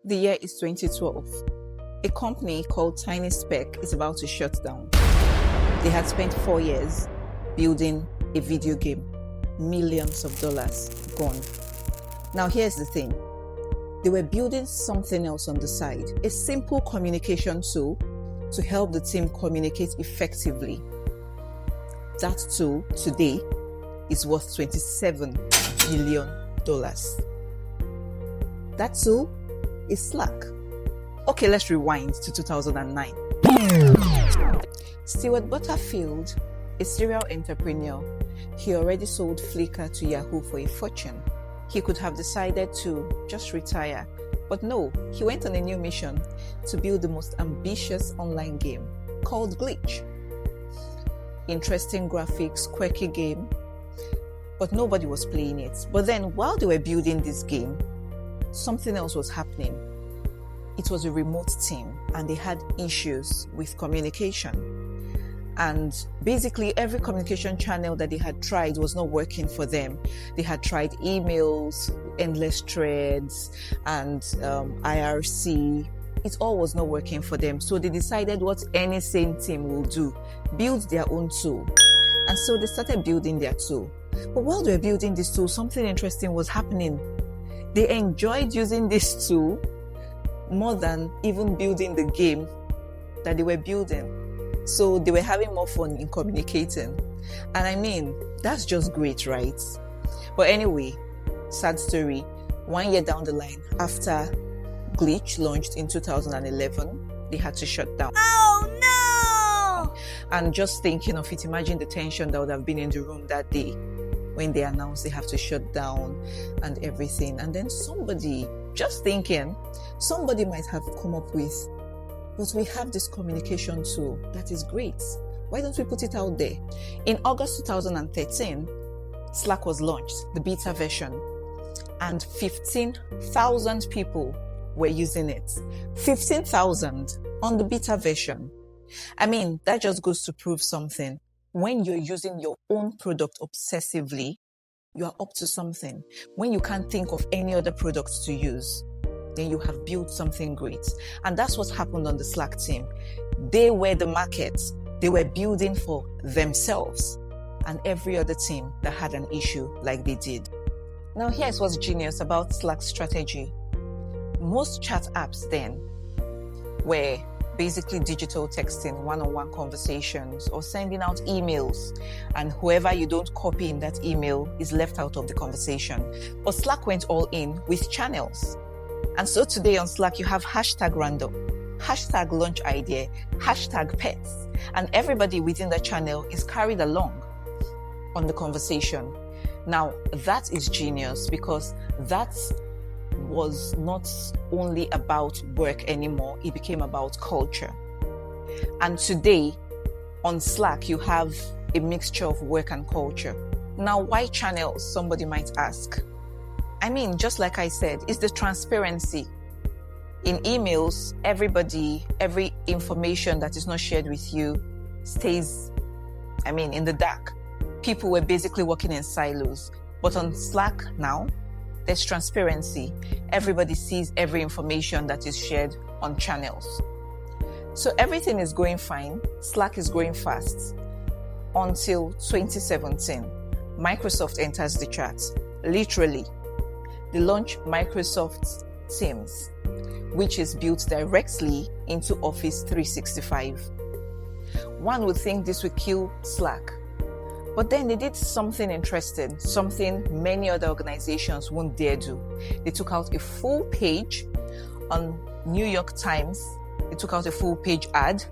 The year is 2012. A company called Tiny Speck is about to shut down. They had spent 4 years building a video game. Millions of dollars gone. Now here's the thing. They were building something else on the side, a simple communication tool to help the team communicate effectively. That tool today is worth $27 billion. That tool is Slack. Okay, let's rewind to 2009. Stewart Butterfield, a serial entrepreneur, he already sold Flickr to Yahoo for a fortune. He could have decided to just retire, but no, he went on a new mission to build the most ambitious online game called Glitch. Interesting graphics, quirky game, but nobody was playing it. But then while they were building this game, something else was happening. It was a remote team and they had issues with communication. And basically every communication channel that they had tried was not working for them. They had tried emails, endless threads, and IRC. It all was not working for them. So they decided what any sane team will do, build their own tool. And so they started building their tool. But while they were building this tool, something interesting was happening. They enjoyed using this tool more than even building the game that they were building. So they were having more fun in communicating. And I mean, that's just great, right? But anyway, sad story. 1 year down the line, after Glitch launched in 2011, they had to shut down. Oh no! And just thinking of it, imagine the tension that would have been in the room that day when they announced they have to shut down and everything. And then somebody might have come up with, but we have this communication tool that is great. Why don't we put it out there? In August 2013, Slack was launched, the beta version, and 15,000 people were using it. 15,000 on the beta version. I mean, that just goes to prove something. When you're using your own product obsessively, you are up to something. When you can't think of any other products to use, then you have built something great. And that's what happened on the Slack team. They were the market. They were building for themselves and every other team that had an issue like they did. Now here's what's genius about Slack's strategy. Most chat apps then were basically digital texting, one-on-one conversations, or sending out emails, and whoever you don't copy in that email is left out of the conversation. But Slack went all in with channels. And so today on Slack, you have hashtag random, hashtag launch idea, hashtag pets, and everybody within the channel is carried along on the conversation. Now, that is genius because that was not only about work anymore, it became about culture. And today on Slack, you have a mixture of work and culture. Now, why channels? Somebody might ask. I mean, just like I said, it's the transparency. In emails, every information that is not shared with you stays, in the dark. People were basically working in silos. But on Slack now, there's transparency. Everybody sees every information that is shared on channels. So everything is going fine. Slack is growing fast. Until 2017, Microsoft enters the chat. Literally, they launch Microsoft Teams, which is built directly into Office 365. One would think this would kill Slack. But then they did something interesting, something many other organizations won't dare do. They took out a full page on New York Times. They took out a full page ad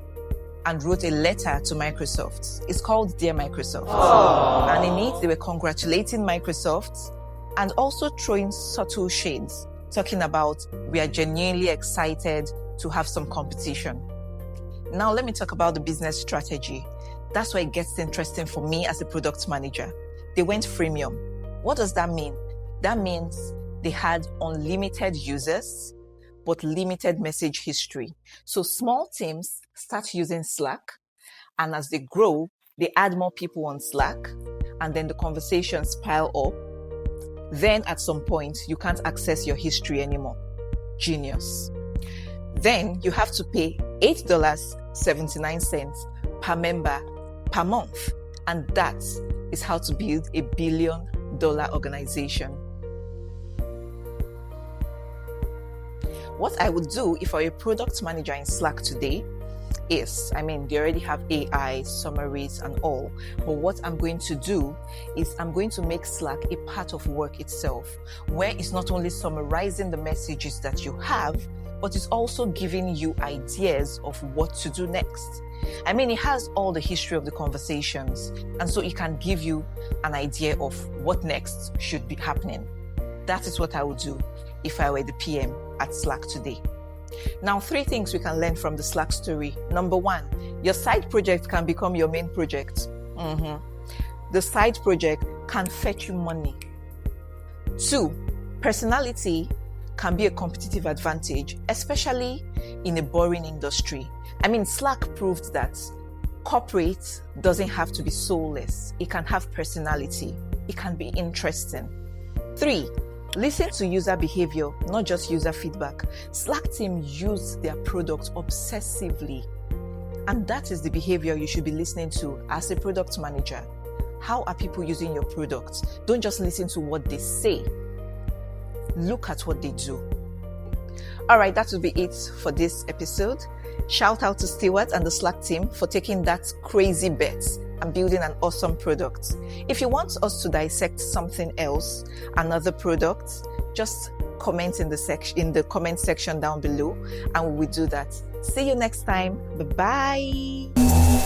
and wrote a letter to Microsoft. It's called Dear Microsoft. Aww. And in it, they were congratulating Microsoft and also throwing subtle shades, talking about we are genuinely excited to have some competition. Now let me talk about the business strategy. That's why it gets interesting for me as a product manager. They went freemium. What does that mean? That means they had unlimited users, but limited message history. So small teams start using Slack, and as they grow, they add more people on Slack, and then the conversations pile up. Then at some point, you can't access your history anymore. Genius. Then you have to pay $8.79 per member per month. And that is how to build a $1 billion organization. What I would do if I were a product manager in Slack today is, they already have AI, summaries and all. But what I'm going to do is I'm going to make Slack a part of work itself, where it's not only summarizing the messages that you have, but it's also giving you ideas of what to do next. It has all the history of the conversations, and so it can give you an idea of what next should be happening. That is what I would do if I were the PM at Slack today. Now, 3 things we can learn from the Slack story. Number 1, your side project can become your main project. The side project can fetch you money. 2, personality can be a competitive advantage, especially in a boring industry. Slack proved that corporate doesn't have to be soulless. It can have personality. It can be interesting. 3, listen to user behavior, not just user feedback. Slack team use their product obsessively. And that is the behavior you should be listening to as a product manager. How are people using your product? Don't just listen to what they say. Look at what they do. All right, that will be it for this episode. Shout out to Stewart and the Slack team for taking that crazy bet and building an awesome product. If you want us to dissect something else, another product, just comment in the comment section down below and we will do that. See you next time. Bye-bye.